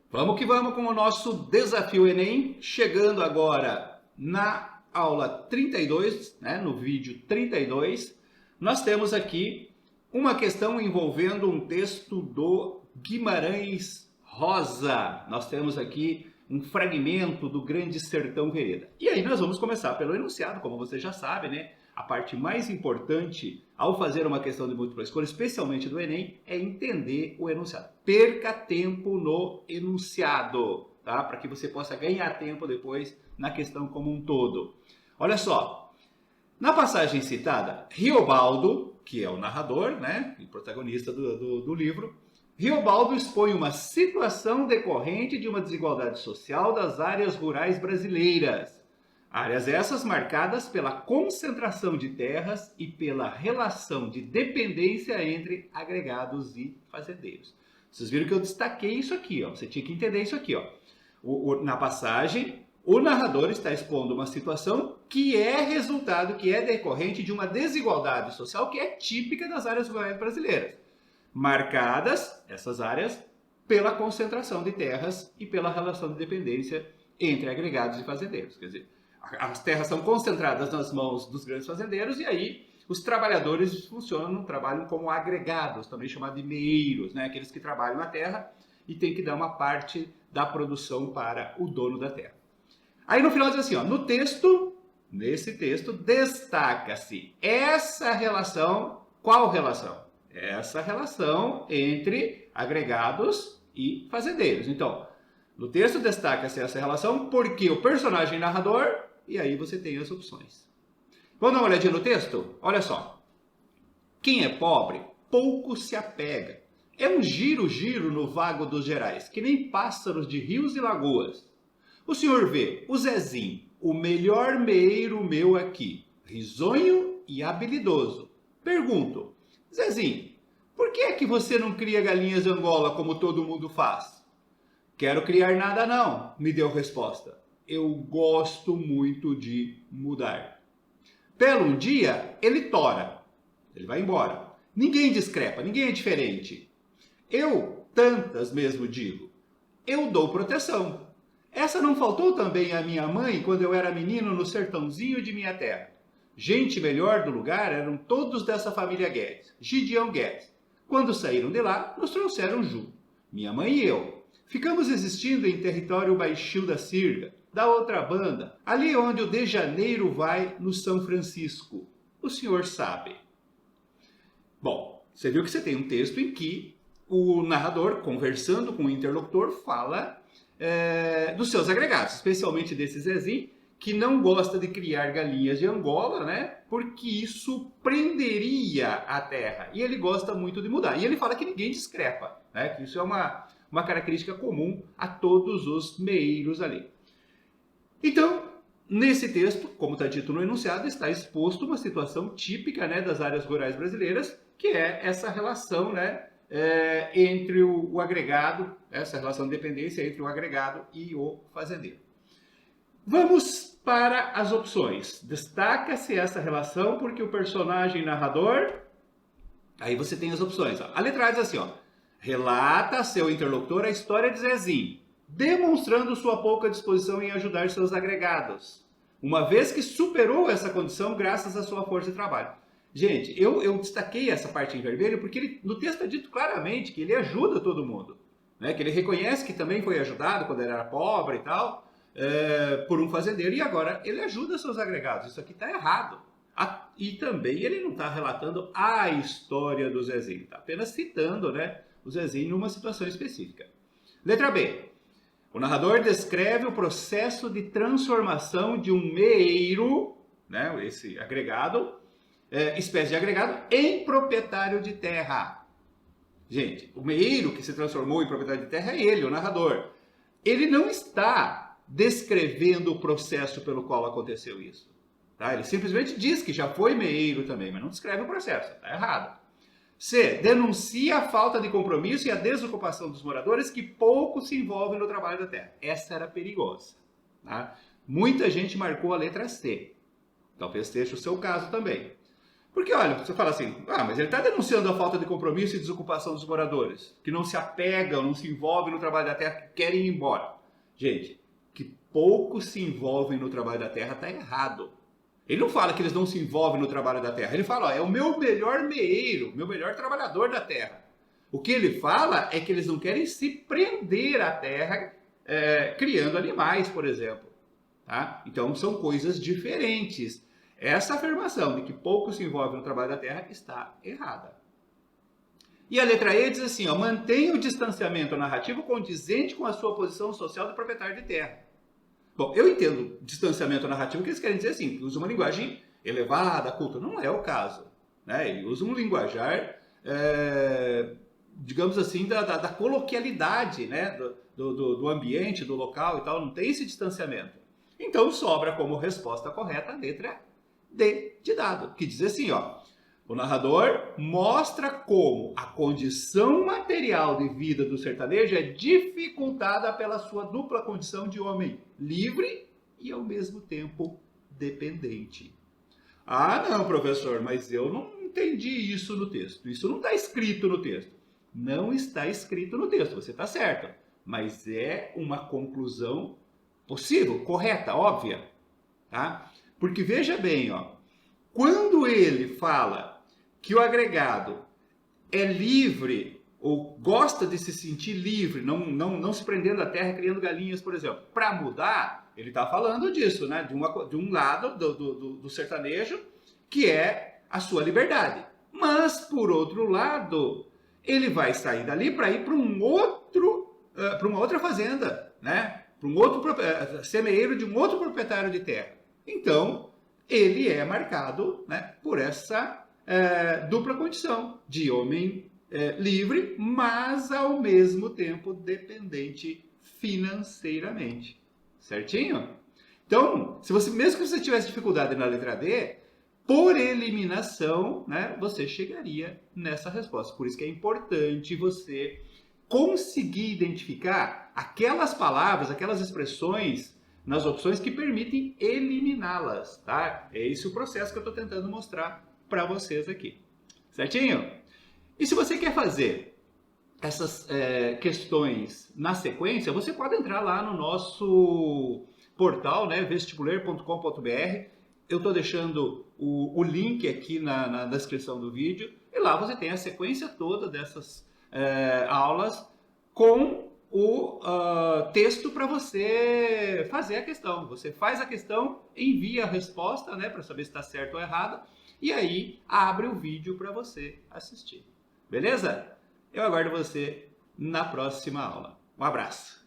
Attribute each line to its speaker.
Speaker 1: Vamos que vamos com o nosso desafio Enem, chegando agora na aula 32, né, no vídeo 32, nós temos aqui uma questão envolvendo um texto do Guimarães Rosa. Nós temos aqui um fragmento do Grande Sertão Veredas. E aí nós vamos começar pelo enunciado, como você já sabe, né? A parte mais importante ao fazer uma questão de múltipla escolha, especialmente do Enem, é entender o enunciado. Perca tempo no enunciado, tá? Para que você possa ganhar tempo depois na questão como um todo. Olha só, na passagem citada, Riobaldo, que é o narrador, né, e protagonista do livro, Riobaldo expõe uma situação decorrente de uma desigualdade social das áreas rurais brasileiras. Áreas essas marcadas pela concentração de terras e pela relação de dependência entre agregados e fazendeiros. Vocês viram que eu destaquei isso aqui, ó. Você tinha que entender isso aqui, ó. Na passagem, o narrador está expondo uma situação que é resultado, que é decorrente de uma desigualdade social que é típica das áreas rurais brasileiras. Marcadas, essas áreas, pela concentração de terras e pela relação de dependência entre agregados e fazendeiros. Quer dizer, as terras são concentradas nas mãos dos grandes fazendeiros e aí os trabalhadores funcionam, trabalham como agregados, também chamados de meeiros, né? Aqueles que trabalham na terra e tem que dar uma parte da produção para o dono da terra. Aí no final diz assim, ó, nesse texto, destaca-se essa relação, qual relação? Essa relação entre agregados e fazendeiros. Então, no texto destaca-se essa relação porque o personagem narrador, e aí você tem as opções. Vamos dar uma olhadinha no texto? Olha só. Quem é pobre, pouco se apega. É um giro-giro no vago dos gerais, que nem pássaros de rios e lagoas. O senhor vê o Zezinho, o melhor meeiro meu aqui, risonho e habilidoso. Pergunto, Zezinho, por que é que você não cria galinhas Angola como todo mundo faz? Quero criar nada não, me deu resposta. Eu gosto muito de mudar. Pelo um dia, ele tora. Ele vai embora. Ninguém discrepa, ninguém é diferente. Eu, tantas mesmo digo, eu dou proteção. Essa não faltou também à minha mãe quando eu era menino no sertãozinho de minha terra. Gente melhor do lugar eram todos dessa família Guedes, Gideão Guedes. Quando saíram de lá, nos trouxeram junto. Minha mãe e eu. Ficamos existindo em território baixio da Sirga, da outra banda, ali onde o de Janeiro vai no São Francisco. O senhor sabe. Bom, você viu que você tem um texto em que o narrador, conversando com o interlocutor, fala dos seus agregados, especialmente desse Zezinho, que não gosta de criar galinhas de Angola, né? Porque isso prenderia a terra. E ele gosta muito de mudar. E ele fala que ninguém discrepa, né? Que isso é uma característica comum a todos os meeiros ali. Então, nesse texto, como está dito no enunciado, está exposto uma situação típica, né, das áreas rurais brasileiras, que é essa relação, né, entre o agregado, essa relação de dependência entre o agregado e o fazendeiro. Vamos para as opções. Destaca-se essa relação porque o personagem narrador... Aí você tem as opções. Ó. A letra A diz assim, ó. Relata a seu interlocutor a história de Zezinho, demonstrando sua pouca disposição em ajudar seus agregados, uma vez que superou essa condição graças à sua força de trabalho. Gente, eu destaquei essa parte em vermelho porque no texto é dito claramente que ele ajuda todo mundo, né? Que ele reconhece que também foi ajudado quando ele era pobre e tal, por um fazendeiro, e agora ele ajuda seus agregados. Isso aqui está errado. E também ele não está relatando a história do Zezinho, está apenas citando, né, o Zezinho numa situação específica. Letra B. O narrador descreve o processo de transformação de um meeiro, né, esse agregado, espécie de agregado, em proprietário de terra. Gente, o meeiro que se transformou em proprietário de terra é ele, o narrador. Ele não está descrevendo o processo pelo qual aconteceu isso. Tá? Ele simplesmente diz que já foi meeiro também, mas não descreve o processo. Está errado. C. Denuncia a falta de compromisso e a desocupação dos moradores que pouco se envolvem no trabalho da terra. Essa era perigosa. Tá? Muita gente marcou a letra C. Talvez seja o seu caso também. Porque, olha, você fala assim, mas ele está denunciando a falta de compromisso e desocupação dos moradores, que não se apegam, não se envolvem no trabalho da terra, que querem ir embora. Gente, que poucos se envolvem no trabalho da terra está errado. Ele não fala que eles não se envolvem no trabalho da terra, ele fala, é o meu melhor meeiro, meu melhor trabalhador da terra. O que ele fala é que eles não querem se prender à terra criando animais, por exemplo. Tá? Então são coisas diferentes. Essa afirmação de que poucos se envolvem no trabalho da terra está errada. E a letra E diz assim, mantenha o distanciamento narrativo condizente com a sua posição social de proprietário de terra. Bom, eu entendo distanciamento narrativo, que eles querem dizer assim, que usa uma linguagem elevada, culta. Não é o caso. Né? Ele usa um linguajar, digamos assim, da coloquialidade, né? do ambiente, do local e tal. Não tem esse distanciamento. Então sobra como resposta correta a letra D de dado, que diz assim, o narrador mostra como a condição material de vida do sertanejo é dificultada pela sua dupla condição de homem livre e ao mesmo tempo dependente. Ah, não, professor, mas eu não entendi isso no texto. Isso não está escrito no texto. Não está escrito no texto, você está certo. Mas é uma conclusão possível, correta, óbvia. Tá? Porque veja bem, quando ele fala que o agregado é livre ou gosta de se sentir livre, não se prendendo à terra, criando galinhas, por exemplo, para mudar, ele está falando disso, né? de um lado do sertanejo, que é a sua liberdade. Mas, por outro lado, ele vai sair dali para ir para uma outra fazenda, né? Para um outro semeeiro de um outro proprietário de terra. Então, ele é marcado, né, por essa dupla condição de homem livre, mas ao mesmo tempo dependente financeiramente. Certinho? Então, mesmo que você tivesse dificuldade na letra D, por eliminação, né, você chegaria nessa resposta. Por isso que é importante você conseguir identificar aquelas palavras, aquelas expressões nas opções que permitem eliminá-las, tá? É esse o processo que eu estou tentando mostrar para vocês aqui. Certinho? E se você quer fazer essas questões na sequência, você pode entrar lá no nosso portal, né, vestibular.com.br. Eu estou deixando o link aqui na descrição do vídeo e lá você tem a sequência toda dessas aulas com o texto para você fazer a questão. Você faz a questão, envia a resposta, né, para saber se está certo ou errado, e aí abre o vídeo para você assistir. Beleza? Eu aguardo você na próxima aula. Um abraço!